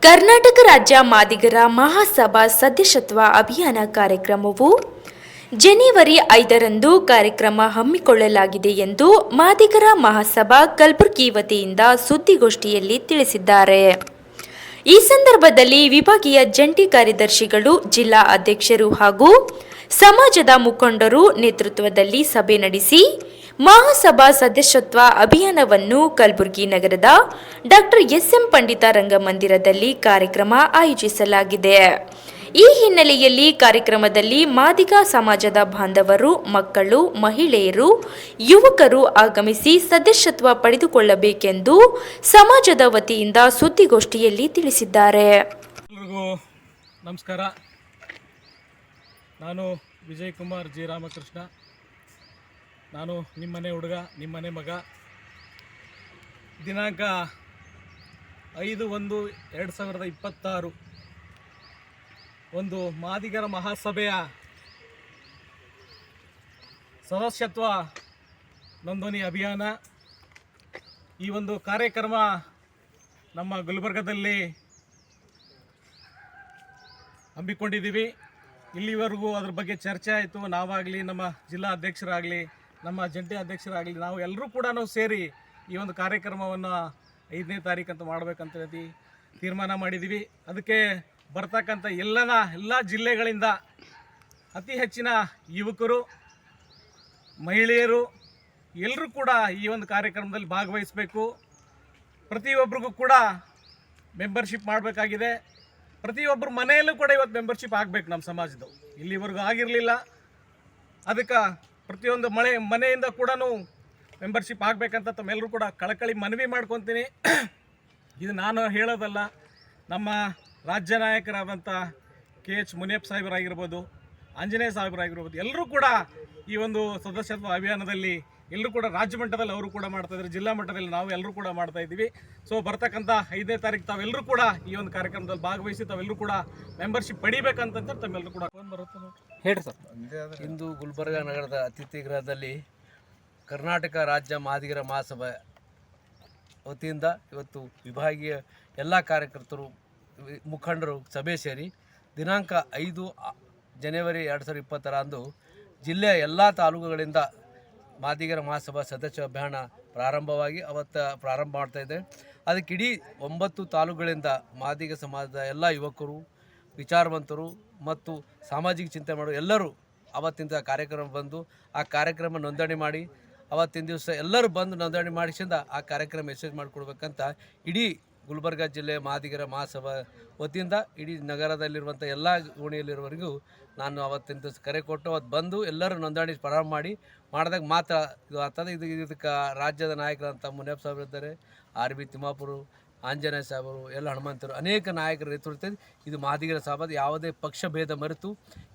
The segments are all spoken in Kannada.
ಕರ್ನಾಟಕ ರಾಜ್ಯ ಮಾದಿಗರ ಮಹಾಸಭಾ ಸದಸ್ಯತ್ವ ಅಭಿಯಾನ ಕಾರ್ಯಕ್ರಮವು ಜನವರಿ 5ರಂದು ಕಾರ್ಯಕ್ರಮ ಹಮ್ಮಿಕೊಳ್ಳಲಾಗಿದೆ ಎಂದು ಮಾದಿಗರ ಮಹಾಸಭಾ ಕಲಬುರಗಿ ವತಿಯಿಂದ ಸುದ್ದಿಗೋಷ್ಠಿಯಲ್ಲಿ ತಿಳಿಸಿದ್ದಾರೆ. ಈ ಸಂದರ್ಭದಲ್ಲಿ ವಿಭಾಗೀಯ ಜಂಟಿ ಕಾರ್ಯದರ್ಶಿಗಳು, ಜಿಲ್ಲಾ ಅಧ್ಯಕ್ಷರು ಹಾಗೂ ಸಮಾಜದ ಮುಖಂಡರು ನೇತೃತ್ವದಲ್ಲಿ ಸಭೆ ನಡೆಸಿ ಮಹಾಸಭಾ ಸದಸ್ಯತ್ವ ಅಭಿಯಾನವನ್ನು ಕಲಬುರಗಿ ನಗರದ ಡಾಕ್ಟರ್ ಎಸ್.ಎಂ. ಪಂಡಿತ ರಂಗಮಂದಿರದಲ್ಲಿ ಕಾರ್ಯಕ್ರಮ ಆಯೋಜಿಸಲಾಗಿದೆ. ಈ ಹಿನ್ನೆಲೆಯಲ್ಲಿ ಕಾರ್ಯಕ್ರಮದಲ್ಲಿ ಮಾದಿಗ ಸಮಾಜದ ಬಾಂಧವರು, ಮಕ್ಕಳು, ಮಹಿಳೆಯರು, ಯುವಕರು ಆಗಮಿಸಿ ಸದಸ್ಯತ್ವ ಪಡೆದುಕೊಳ್ಳಬೇಕೆಂದು ಸಮಾಜದ ವತಿಯಿಂದ ಸುದ್ದಿಗೋಷ್ಠಿಯಲ್ಲಿ ತಿಳಿಸಿದ್ದಾರೆ. ಎಲ್ಲರಿಗೂ ನಮಸ್ಕಾರ. ನಾನು ವಿಜಯ್ ಕುಮಾರ್ ಜಿ ರಾಮಕೃಷ್ಣ. ನಾನು ನಿಮ್ಮನೆ ಹುಡುಗ, ನಿಮ್ಮನೆ ಮಗ. ದಿನಾಂಕ 5/1/2026 ಒಂದು ಮಾದಿಗರ ಮಹಾಸಭೆಯ ಸದಸ್ಯತ್ವ ನೋಂದಣಿ ಅಭಿಯಾನ. ಈ ಒಂದು ಕಾರ್ಯಕ್ರಮ ನಮ್ಮ ಗುಲ್ಬರ್ಗದಲ್ಲಿ ಹಮ್ಮಿಕೊಂಡಿದ್ದೀವಿ. ಇಲ್ಲಿವರೆಗೂ ಅದ್ರ ಬಗ್ಗೆ ಚರ್ಚೆ ಆಯಿತು. ನಾವಾಗಲಿ, ನಮ್ಮ ಜಿಲ್ಲಾ ಅಧ್ಯಕ್ಷರಾಗಲಿ, ನಮ್ಮ ಜಂಟಿ ಅಧ್ಯಕ್ಷರಾಗಲಿ, ನಾವು ಎಲ್ಲರೂ ಕೂಡ ಸೇರಿ ಈ ಒಂದು ಕಾರ್ಯಕ್ರಮವನ್ನು 5ನೇ ತಾರೀಕು ಅಂತ ಮಾಡಬೇಕಂತ ಹೇಳಿ ತೀರ್ಮಾನ ಮಾಡಿದ್ದೀವಿ. ಅದಕ್ಕೆ ಬರ್ತಕ್ಕಂಥ ಎಲ್ಲ ಜಿಲ್ಲೆಗಳಿಂದ ಅತಿ ಹೆಚ್ಚಿನ ಯುವಕರು, ಮಹಿಳೆಯರು ಎಲ್ಲರೂ ಕೂಡ ಈ ಒಂದು ಕಾರ್ಯಕ್ರಮದಲ್ಲಿ ಭಾಗವಹಿಸಬೇಕು. ಪ್ರತಿಯೊಬ್ಬರಿಗೂ ಕೂಡ ಮೆಂಬರ್ಶಿಪ್ ಮಾಡಬೇಕಾಗಿದೆ. ಪ್ರತಿಯೊಬ್ಬರ ಮನೆಯಲ್ಲೂ ಕೂಡ ಇವತ್ತು ಮೆಂಬರ್ಶಿಪ್ ಆಗಬೇಕು. ನಮ್ಮ ಸಮಾಜದ್ದು ಇಲ್ಲಿವರೆಗೂ ಆಗಿರಲಿಲ್ಲ. ಅದಕ್ಕೆ ಪ್ರತಿಯೊಂದು ಮನೆಯಿಂದ ಕೂಡ ಮೆಂಬರ್ಶಿಪ್ ಆಗಬೇಕಂತ ತಮ್ಮೆಲ್ಲರೂ ಕೂಡ ಕಳಕಳಿ ಮನವಿ ಮಾಡ್ಕೊತೀನಿ. ಇದು ನಾನು ಹೇಳೋದಲ್ಲ, ನಮ್ಮ ರಾಜ್ಯ ನಾಯಕರಾದಂಥ KH ಮುನಿಯಪ್ಪ ಸಾಹೇಬರಾಗಿರ್ಬೋದು, ಆಂಜನೇಯ ಸಾಹೇಬರಾಗಿರ್ಬೋದು, ಎಲ್ಲರೂ ಕೂಡ ಈ ಒಂದು ಸದಸ್ಯತ್ವ ಅಭಿಯಾನದಲ್ಲಿ ಎಲ್ಲರೂ ಕೂಡ ರಾಜ್ಯ ಮಟ್ಟದಲ್ಲಿ ಅವರು ಕೂಡ ಮಾಡ್ತಾಯಿದ್ದಾರೆ, ಜಿಲ್ಲಾ ಮಟ್ಟದಲ್ಲಿ ನಾವು ಎಲ್ಲರೂ ಕೂಡ ಮಾಡ್ತಾಯಿದ್ದೀವಿ. ಸೊ ಬರ್ತಕ್ಕಂಥ 5ನೇ ತಾರೀಕು ತಾವೆಲ್ಲರೂ ಕೂಡ ಈ ಒಂದು ಕಾರ್ಯಕ್ರಮದಲ್ಲಿ ಭಾಗವಹಿಸಿ ತಾವೆಲ್ಲರೂ ಕೂಡ ಮೆಂಬರ್ಶಿಪ್ ಪಡಿಬೇಕಂತಂದ್ರೆ ತಮ್ಮೆಲ್ಲರೂ ಕೂಡ ಫೋನ್ ಬರುತ್ತೆ ನೋಡಿ ಹೇಳ್ರಿ ಸರ್. ಇಂದು ಗುಲ್ಬರ್ಗ ನಗರದ ಅತಿಥಿ ಗೃಹದಲ್ಲಿ ಕರ್ನಾಟಕ ರಾಜ್ಯ ಮಾದಿಗರ ಮಹಾಸಭಾ ವತಿಯಿಂದ ಇವತ್ತು ವಿಭಾಗೀಯ ಎಲ್ಲ ಕಾರ್ಯಕರ್ತರು, ಮುಖಂಡರು ಸಭೆ ಸೇರಿ ದಿನಾಂಕ 5 ಜನವರಿ 2020 ಜಿಲ್ಲೆಯ ಎಲ್ಲ ತಾಲೂಕುಗಳಿಂದ ಮಾದಿಗರ ಮಹಾಸಭಾ ಸದಸ್ಯ ಅಭಿಯಾನ ಪ್ರಾರಂಭವಾಗಿ ಪ್ರಾರಂಭ ಮಾಡ್ತಾಯಿದೆ. ಅದಕ್ಕೆ ಇಡೀ 9 ತಾಲೂಕುಗಳಿಂದ ಮಾದಿಗ ಸಮಾಜದ ಎಲ್ಲ ಯುವಕರು, ವಿಚಾರವಂತರು ಮತ್ತು ಸಾಮಾಜಿಕ ಚಿಂತನೆ ಮಾಡೋ ಎಲ್ಲರೂ ಅವತ್ತಿಂದ ಕಾರ್ಯಕ್ರಮ ಬಂದು ಆ ಕಾರ್ಯಕ್ರಮ ನೋಂದಣಿ ಮಾಡಿ ಅವತ್ತಿನ ದಿವಸ ಎಲ್ಲರೂ ಬಂದು ನೋಂದಣಿ ಮಾಡಿಸಿಂದ ಆ ಕಾರ್ಯಕ್ರಮ ಮೆಸೇಜ್ ಮಾಡಿಕೊಡ್ಬೇಕಂತ ಇಡೀ ಗುಲ್ಬರ್ಗ ಜಿಲ್ಲೆ ಮಾದಿಗರ ಮಹಾಸಭಾ ವತಿಯಿಂದ ಇಡೀ ನಗರದಲ್ಲಿರುವಂಥ ಎಲ್ಲ ಓಣಿಯಲ್ಲಿರುವವರೆಗೂ ನಾನು ಅವತ್ತಿನ ದಿವಸ ಕರೆ ಕೊಟ್ಟು ಅವತ್ತು ಬಂದು ಎಲ್ಲರೂ ನೋಂದಣಿ ಪ್ರಾರಂಭ ಮಾಡಿದಾಗ ಮಾತ್ರ ಇದು ಆಗ್ತದೆ. ಇದಕ್ಕೆ ರಾಜ್ಯದ ನಾಯಕರಂಥ ಮುನಿಯಪ್ಪ ಸಾಹೇಬರು ಇದ್ದಾರೆ, RB ತಿಮ್ಮಾಪುರು, ಆಂಜನೇಯ ಸಾಹೇಬರು, ಎಲ್ಲ ಹನುಮಂತರು, ಅನೇಕ ನಾಯಕರ ನೇತೃತ್ವ ಇದು ಮಾದಿಗರ ಸಭಾ. ಯಾವುದೇ ಪಕ್ಷ ಭೇದ ಮರೆತು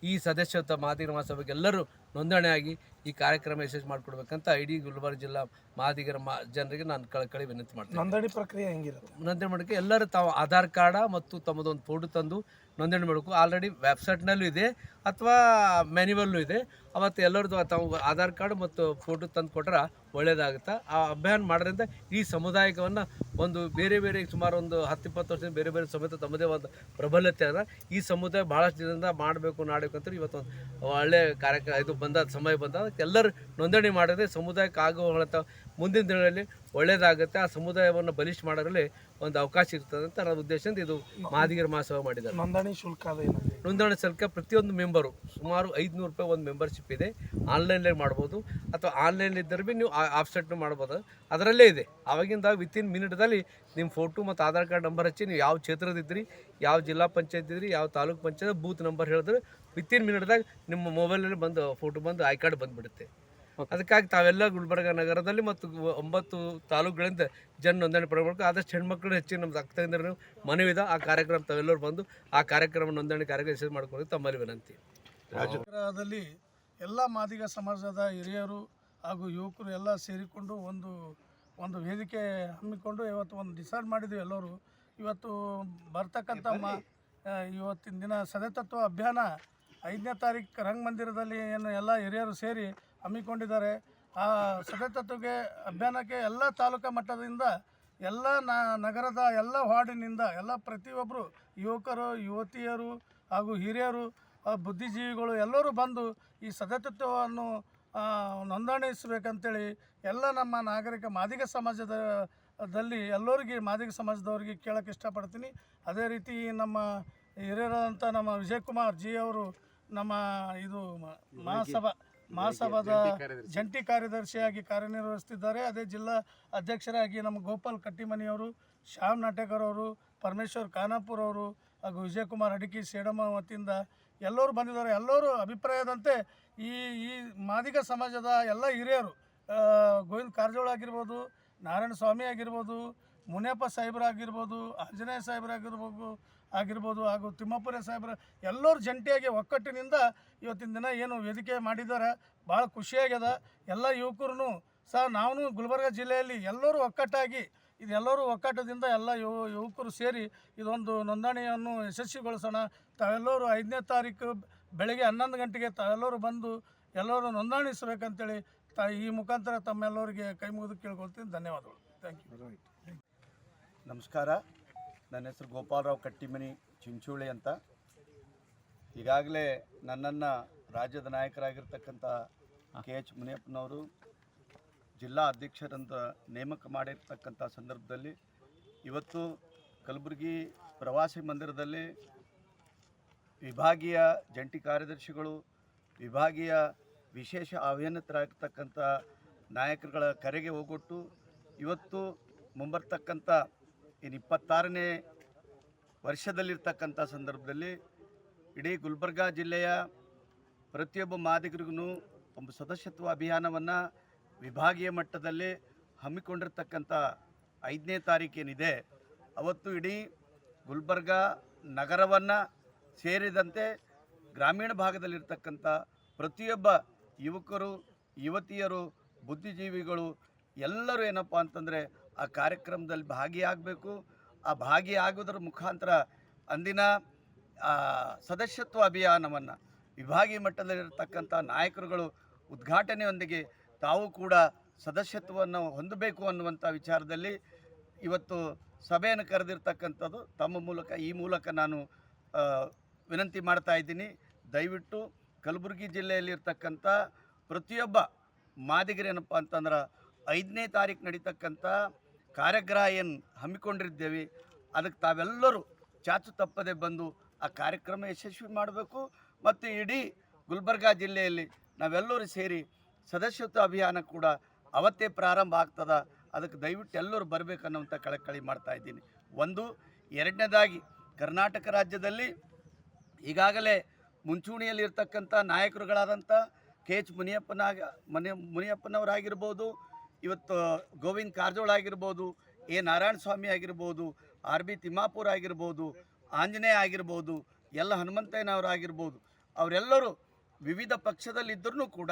ಈ ಸದಸ್ಯತ್ವ ಮಾದಿಗರ ಮಹಾಸಭೆಗೆ ಎಲ್ಲರೂ ನೋಂದಣಿಯಾಗಿ ಈ ಕಾರ್ಯಕ್ರಮ ಯಶಸ್ವಿ ಮಾಡಿಕೊಡ್ಬೇಕಂತ ಇಡೀ ಗುಲ್ಬರ್ಗ ಜಿಲ್ಲಾ ಮಾದಿಗರ ಜನರಿಗೆ ನಾನು ಕಳಕಳಿ ವಿನಂತಿ ಮಾಡ್ತೀನಿ. ನೋಂದಣಿ ಪ್ರಕ್ರಿಯೆ ಹೆಂಗಿರುತ್ತೆ? ನೋಂದಣಿ ಮಾಡೋಕ್ಕೆ ಎಲ್ಲರೂ ತಾವು ಆಧಾರ್ ಕಾರ್ಡ ಮತ್ತು ತಮ್ಮದೊಂದು ಫೋಟೋ ತಂದು ನೋಂದಣಿ ಮಾಡಬೇಕು. ಆಲ್ರೆಡಿ ವೆಬ್ಸೈಟ್ನಲ್ಲೂ ಇದೆ ಅಥವಾ ಮ್ಯಾನ್ಯುವಲ್ಲೂ ಇದೆ. ಅವತ್ತು ಎಲ್ಲರದ್ದು ತಾವು ಆಧಾರ್ ಕಾರ್ಡ್ ಮತ್ತು ಫೋಟೋ ತಂದು ಕೊಟ್ಟರೆ ಒಳ್ಳೆಯದಾಗುತ್ತೆ. ಆ ಅಭಿಯಾನ ಮಾಡೋದ್ರಿಂದ ಈ ಸಮುದಾಯವನ್ನು ಒಂದು ಬೇರೆ ಸುಮಾರು ಒಂದು 10-20 ವರ್ಷದಿಂದ ಬೇರೆ ಸಮೇತ ತಮ್ಮದೇ ಒಂದು ಪ್ರಬಲತೆ ಅದ. ಈ ಸಮುದಾಯ ಭಾಳಷ್ಟು ದಿನದಿಂದ ಮಾಡಬೇಕು ಅಂತ ಇವತ್ತು ಒಂದು ಒಳ್ಳೆಯ ಕಾರ್ಯಕ್ರಮ ಇದು ಸಮಯ ಬಂದ. ಅದಕ್ಕೆ ಎಲ್ಲರೂ ನೋಂದಣಿ ಮಾಡಿದ್ರೆ ಸಮುದಾಯಕ್ಕೆ ಆಗುವಂಥ ಮುಂದಿನ ದಿನಗಳಲ್ಲಿ ಒಳ್ಳೆಯದಾಗುತ್ತೆ. ಆ ಸಮುದಾಯವನ್ನು ಬಲಿಷ್ಠ ಮಾಡೋದ್ರಲ್ಲಿ ಒಂದು ಅವಕಾಶ ಇರ್ತದೆ ಅಂತ ನನ್ನ ಉದ್ದೇಶದಿಂದ ಇದು ಮಾದಿಗರ ಮಹಾಸಭಾ ಮಾಡಿದ್ದಾರೆ. ನೋಂದಣಿ ಶುಲ್ಕ ನೋಂದಣಿ ಶುಲ್ಕ ಪ್ರತಿಯೊಂದು ಮೆಂಬರು ಸುಮಾರು 500 ರೂಪಾಯಿ ಒಂದು ಮೆಂಬರ್ಶಿಪ್ ಇದೆ. ಆನ್ಲೈನ್ಲೇ ಮಾಡ್ಬೋದು ಅಥವಾ ಆನ್ಲೈನ್ ಇದ್ದರೆ ಭೀ ನೀವು ಆಫ್ಸೆಟ್ನು ಮಾಡ್ಬೋದು. ಅದರಲ್ಲೇ ಇದೆ. ಆವಾಗಿಂದ ವಿತಿನ್ ಮಿನಿಟ್ದಲ್ಲಿ ನಿಮ್ಮ ಫೋಟೋ ಮತ್ತು ಆಧಾರ್ ಕಾರ್ಡ್ ನಂಬರ್ ಹಚ್ಚಿ ನೀವು ಯಾವ ಕ್ಷೇತ್ರದಿದ್ರಿ, ಯಾವ ಜಿಲ್ಲಾ ಪಂಚಾಯತ್ ಇದ್ರಿ, ಯಾವ ತಾಲೂಕು ಪಂಚಾಯತ್ ಬೂತ್ ನಂಬರ್ ಹೇಳಿದ್ರೆ ವಿತಿನ್ ಮಿನಿಟ್ದಾಗ ನಿಮ್ಮ ಮೊಬೈಲಲ್ಲಿ ಬಂದು ಫೋಟೋ ಬಂದು ಐ ಕಾರ್ಡ್ ಬಂದುಬಿಡುತ್ತೆ. ಅದಕ್ಕಾಗಿ ತಾವೆಲ್ಲ ಗುಲ್ಬರ್ಗ ನಗರದಲ್ಲಿ ಮತ್ತು 9 ತಾಲೂಕುಗಳಿಂದ ನೋಂದಣಿ ಪಡೆಯಬೇಕು. ಆದಷ್ಟು ಹೆಣ್ಮಕ್ಳು ಹೆಚ್ಚಿನ ನಮ್ದು ಆಗ್ತಾಯಿದ್ರೆ ಮನವಿದ ಆ ಕಾರ್ಯಕ್ರಮ ತಾವೆಲ್ಲರೂ ಬಂದು ಆ ಕಾರ್ಯಕ್ರಮ ನೋಂದಣಿ ಕಾರ್ಯಕ್ರಮ ಯಶಸ್ವಿ ಮಾಡಿಕೊಳ್ಳಿ ತಮ್ಮಲ್ಲಿ ವಿನಂತಿ. ರಾಜ್ಯದಲ್ಲಿ ಎಲ್ಲ ಮಾದಿಗ ಸಮಾಜದ ಹಿರಿಯರು ಹಾಗೂ ಯುವಕರು ಎಲ್ಲ ಸೇರಿಕೊಂಡು ಒಂದು ವೇದಿಕೆ ಹಮ್ಮಿಕೊಂಡು ಇವತ್ತು ಒಂದು ಡಿಸೈಡ್ ಮಾಡಿದ್ವಿ. ಎಲ್ಲರೂ ಇವತ್ತು ಬರ್ತಕ್ಕಂಥ ಇವತ್ತಿನ ದಿನ ಸದಸ್ಯತ್ವ ಅಭಿಯಾನ 5ನೇ ತಾರೀಕು ರಂಗಮಂದಿರದಲ್ಲಿ ಏನು ಎಲ್ಲ ಹಿರಿಯರು ಸೇರಿ ಹಮ್ಮಿಕೊಂಡಿದ್ದಾರೆ. ಆ ಸದಸ್ಯತ್ವಕ್ಕೆ ಅಭಿಯಾನಕ್ಕೆ ಎಲ್ಲ ತಾಲೂಕಾ ಮಟ್ಟದಿಂದ ಎಲ್ಲ ನಗರದ ಎಲ್ಲ ವಾರ್ಡಿನಿಂದ ಎಲ್ಲ ಪ್ರತಿಯೊಬ್ಬರು ಯುವಕರು ಯುವತಿಯರು ಹಾಗೂ ಹಿರಿಯರು ಬುದ್ಧಿಜೀವಿಗಳು ಎಲ್ಲರೂ ಬಂದು ಈ ಸದಸ್ಯತ್ವವನ್ನು ನೋಂದಣಿಸಬೇಕಂತೇಳಿ ಎಲ್ಲ ನಮ್ಮ ನಾಗರಿಕ ಮಾದಿಗ ಸಮಾಜದಲ್ಲಿ ಎಲ್ಲರಿಗೆ ಮಾದಿಗ ಸಮಾಜದವ್ರಿಗೆ ಕೇಳೋಕ್ಕೆ ಇಷ್ಟಪಡ್ತೀನಿ. ಅದೇ ರೀತಿ ನಮ್ಮ ಹಿರಿಯರಾದಂಥ ನಮ್ಮ ವಿಜಯಕುಮಾರ್ ಜಿ ಅವರು ನಮ್ಮ ಇದು ಮಹಾಸಭಾದ ಜಂಟಿ ಕಾರ್ಯದರ್ಶಿಯಾಗಿ ಕಾರ್ಯನಿರ್ವಹಿಸ್ತಿದ್ದಾರೆ. ಅದೇ ಜಿಲ್ಲಾ ಅಧ್ಯಕ್ಷರಾಗಿ ನಮ್ಮ ಗೋಪಾಲ್ ಕಟ್ಟಿಮನಿಯವರು, ಶ್ಯಾಮ್ ನಾಟೇಕರ್ ಅವರು, ಪರಮೇಶ್ವರ್ ಖಾನಾಪುರ್ ಅವರು ಹಾಗೂ ವಿಜಯಕುಮಾರ್ ಅಡಿಕಿ ಸೇಡಮ್ಮ ವತಿಯಿಂದ ಎಲ್ಲರೂ ಬಂದಿದ್ದಾರೆ. ಎಲ್ಲರೂ ಅಭಿಪ್ರಾಯದಂತೆ ಈ ಮಾದಿಗ ಸಮಾಜದ ಎಲ್ಲ ಹಿರಿಯರು ಗೋವಿಂದ ಕಾರಜೋಳ ಆಗಿರ್ಬೋದು, ನಾರಾಯಣ ಸ್ವಾಮಿ ಆಗಿರ್ಬೋದು, ಮುನಿಯಪ್ಪ ಸಾಹೇಬರಾಗಿರ್ಬೋದು, ಆಂಜನೇಯ ಸಾಹೇಬರಾಗಿರ್ಬೋದು ಹಾಗೂ ತಿಮ್ಮಪ್ಪುರ ಸಾಹೇಬ್ರ ಎಲ್ಲರೂ ಜಂಟಿಯಾಗಿ ಒಕ್ಕಟ್ಟಿನಿಂದ ಇವತ್ತಿನ ದಿನ ಏನು ವೇದಿಕೆ ಮಾಡಿದ್ದಾರೆ. ಭಾಳ ಖುಷಿಯಾಗ್ಯದ. ಎಲ್ಲ ಯುವಕರು ಸಹ ನಾವು ಗುಲ್ಬರ್ಗ ಜಿಲ್ಲೆಯಲ್ಲಿ ಎಲ್ಲರೂ ಒಕ್ಕಟ್ಟಾಗಿ ಇದೆಲ್ಲರೂ ಒಕ್ಕಟ್ಟದಿಂದ ಎಲ್ಲ ಯುವಕರು ಸೇರಿ ಇದೊಂದು ನೋಂದಣಿಯನ್ನು ಯಶಸ್ವಿಗೊಳಿಸೋಣ. ತಾವೆಲ್ಲರೂ 5ನೇ ತಾರೀಕು ಬೆಳಗ್ಗೆ 11 ಗಂಟೆಗೆ ತಾವೆಲ್ಲರೂ ಬಂದು ಎಲ್ಲರೂ ನೋಂದಣಿಸಬೇಕಂತೇಳಿ ಈ ಮುಖಾಂತರ ತಮ್ಮೆಲ್ಲರಿಗೆ ಕೈ ಮುಗಿದು ಕೇಳ್ಕೊಳ್ತೀನಿ. ಧನ್ಯವಾದಗಳು. Thank you. ನಮಸ್ಕಾರ. ನನ್ನ ಹೆಸರು ಗೋಪಾಲರಾವ್ ಕಟ್ಟಿಮನಿ ಚಿಂಚೋಳಿ ಅಂತ. ಈಗಾಗಲೇ ನನ್ನನ್ನು ರಾಜ್ಯದ ನಾಯಕರಾಗಿರ್ತಕ್ಕಂಥ KH ಮುನಿಯಪ್ಪನವರು ಜಿಲ್ಲಾ ಅಧ್ಯಕ್ಷರಂತ ನೇಮಕ ಮಾಡಿರ್ತಕ್ಕಂಥ ಸಂದರ್ಭದಲ್ಲಿ ಇವತ್ತು ಕಲಬುರಗಿ ಪ್ರವಾಸಿ ಮಂದಿರದಲ್ಲಿ ವಿಭಾಗೀಯ ಜಂಟಿ ಕಾರ್ಯದರ್ಶಿಗಳು, ವಿಭಾಗೀಯ ವಿಶೇಷ ಆಹ್ವಾನಿತರಾಗಿರ್ತಕ್ಕಂಥ ನಾಯಕರುಗಳ ಕರೆಗೆ ಹೋಗೊಟ್ಟು ಇವತ್ತು ಮುಂಬರ್ತಕ್ಕಂಥ ಇನ್ನು 26ನೇ ವರ್ಷದಲ್ಲಿರ್ತಕ್ಕಂಥ ಸಂದರ್ಭದಲ್ಲಿ ಇಡೀ ಗುಲ್ಬರ್ಗಾ ಜಿಲ್ಲೆಯ ಪ್ರತಿಯೊಬ್ಬ ಮಾದಿಗರಿಗೂ ಒಂದು ಸದಸ್ಯತ್ವ ಅಭಿಯಾನವನ್ನು ವಿಭಾಗೀಯ ಮಟ್ಟದಲ್ಲಿ ಹಮ್ಮಿಕೊಂಡಿರ್ತಕ್ಕಂಥ 5ನೇ ತಾರೀಕೇನಿದೆ ಅವತ್ತು ಇಡೀ ಗುಲ್ಬರ್ಗಾ ನಗರವನ್ನು ಸೇರಿದಂತೆ ಗ್ರಾಮೀಣ ಭಾಗದಲ್ಲಿರ್ತಕ್ಕಂಥ ಪ್ರತಿಯೊಬ್ಬ ಯುವಕರು ಯುವತಿಯರು ಬುದ್ಧಿಜೀವಿಗಳು ಎಲ್ಲರೂ ಏನಪ್ಪ ಅಂತಂದರೆ ಆ ಕಾರ್ಯಕ್ರಮದಲ್ಲಿ ಭಾಗಿಯಾಗಬೇಕು. ಆ ಭಾಗಿಯಾಗೋದ್ರ ಮುಖಾಂತರ ಅಂದಿನ ಸದಸ್ಯತ್ವ ಅಭಿಯಾನವನ್ನು ವಿಭಾಗೀಯ ಮಟ್ಟದಲ್ಲಿರ್ತಕ್ಕಂಥ ನಾಯಕರುಗಳು ಉದ್ಘಾಟನೆಯೊಂದಿಗೆ ತಾವು ಕೂಡ ಸದಸ್ಯತ್ವವನ್ನು ಹೊಂದಬೇಕು ಅನ್ನುವಂಥ ವಿಚಾರದಲ್ಲಿ ಇವತ್ತು ಸಭೆಯನ್ನು ಕರೆದಿರ್ತಕ್ಕಂಥದ್ದು ತಮ್ಮ ಮೂಲಕ ಈ ಮೂಲಕ ನಾನು ವಿನಂತಿ ಮಾಡ್ತಾ ಇದ್ದೀನಿ. ದಯವಿಟ್ಟು ಕಲಬುರಗಿ ಜಿಲ್ಲೆಯಲ್ಲಿರ್ತಕ್ಕಂಥ ಪ್ರತಿಯೊಬ್ಬ ಮಾದಿಗರೇನಪ್ಪ ಅಂತಂದ್ರೆ 5ನೇ ತಾರೀಕು ನಡೀತಕ್ಕಂಥ ಕಾರ್ಯಾಗಾರ ಏನು ಹಮ್ಮಿಕೊಂಡಿದ್ದೇವೆ ಅದಕ್ಕೆ ತಾವೆಲ್ಲರೂ ಚಾಚು ತಪ್ಪದೆ ಬಂದು ಆ ಕಾರ್ಯಕ್ರಮ ಯಶಸ್ವಿ ಮಾಡಬೇಕು. ಮತ್ತು ಇಡೀ ಗುಲ್ಬರ್ಗಾ ಜಿಲ್ಲೆಯಲ್ಲಿ ನಾವೆಲ್ಲರೂ ಸೇರಿ ಸದಸ್ಯತ್ವ ಅಭಿಯಾನ ಕೂಡ ಅವತ್ತೇ ಪ್ರಾರಂಭ ಆಗ್ತದೆ. ಅದಕ್ಕೆ ದಯವಿಟ್ಟು ಎಲ್ಲರೂ ಬರಬೇಕನ್ನುವಂಥ ಕಳಕಳಿ ಮಾಡ್ತಾ ಇದ್ದೀನಿ. ಒಂದು. ಎರಡನೇದಾಗಿ ಕರ್ನಾಟಕ ರಾಜ್ಯದಲ್ಲಿ ಈಗಾಗಲೇ ಮುಂಚೂಣಿಯಲ್ಲಿರ್ತಕ್ಕಂಥ ನಾಯಕರುಗಳಾದಂಥ KH ಮುನಿಯಪ್ಪನವರಾಗಿರ್ಬೋದು, ಇವತ್ತು ಗೋವಿಂದ ಕಾರಜೋಳ ಆಗಿರ್ಬೋದು, ನಾರಾಯಣ ಸ್ವಾಮಿ ಆಗಿರ್ಬೋದು, RB ತಿಮ್ಮಾಪುರ ಆಗಿರ್ಬೋದು, ಆಂಜನೇಯ ಆಗಿರ್ಬೋದು, ಎಲ್ಲ ಹನುಮಂತಯ್ಯನವರಾಗಿರ್ಬೋದು, ಅವರೆಲ್ಲರೂ ವಿವಿಧ ಪಕ್ಷದಲ್ಲಿದ್ದರೂ ಕೂಡ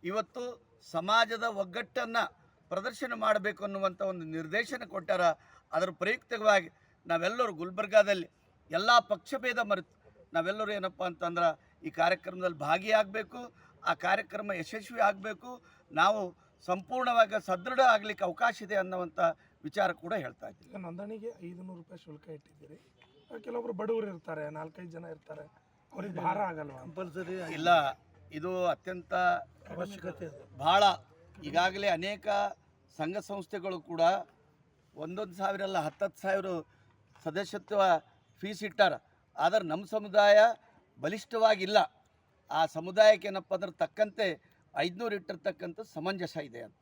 ಇವತ್ತು ಸಮಾಜದ ಒಗ್ಗಟ್ಟನ್ನು ಪ್ರದರ್ಶನ ಮಾಡಬೇಕು ಅನ್ನುವಂಥ ಒಂದು ನಿರ್ದೇಶನ ಕೊಟ್ಟಾರ. ಅದರ ಪ್ರಯುಕ್ತವಾಗಿ ನಾವೆಲ್ಲರೂ ಗುಲ್ಬರ್ಗಾದಲ್ಲಿ ಎಲ್ಲ ಪಕ್ಷಭೇದ ಮರೆತು ನಾವೆಲ್ಲರೂ ಏನಪ್ಪ ಅಂತಂದ್ರೆ ಈ ಕಾರ್ಯಕ್ರಮದಲ್ಲಿ ಭಾಗಿಯಾಗಬೇಕು. ಆ ಕಾರ್ಯಕ್ರಮ ಯಶಸ್ವಿ ಆಗಬೇಕು. ನಾವು ಸಂಪೂರ್ಣವಾಗಿ ಸದೃಢ ಆಗಲಿಕ್ಕೆ ಅವಕಾಶ ಇದೆ ಅನ್ನುವಂಥ ವಿಚಾರ ಕೂಡ ಹೇಳ್ತಾ ಇದ್ದೀವಿ. ಈಗ ನೋಂದಣಿಗೆ 500 ರೂಪಾಯಿ ಶುಲ್ಕ ಇಟ್ಟಿದ್ದೀರಿ. ಕೆಲವೊಬ್ರು ಬಡವರು ಇರ್ತಾರೆ, 4-5 ಜನ ಇರ್ತಾರೆ, ಅವ್ರಿಗೆ ಭಾರ ಆಗಲ್ವಾ? ಕಂಪಲ್ಸರಿ ಇಲ್ಲ, ಇದು ಅತ್ಯಂತ ಅವಶ್ಯಕತೆ. ಭಾಳ ಈಗಾಗಲೇ ಅನೇಕ ಸಂಘ ಸಂಸ್ಥೆಗಳು ಕೂಡ 1,000 ಅಲ್ಲ 10,000 ಸದಸ್ಯತ್ವ ಫೀಸ್ ಇಟ್ಟಾರ. ಆದರೆ ನಮ್ಮ ಸಮುದಾಯ ಬಲಿಷ್ಠವಾಗಿಲ್ಲ. ಆ ಸಮುದಾಯಕ್ಕೆ ಏನಪ್ಪ ಅಂದ್ರೆ ತಕ್ಕಂತೆ 500 ಇಟ್ಟಿರ್ತಕ್ಕಂಥ ಸಮಂಜಸ ಇದೆ ಅಂತ.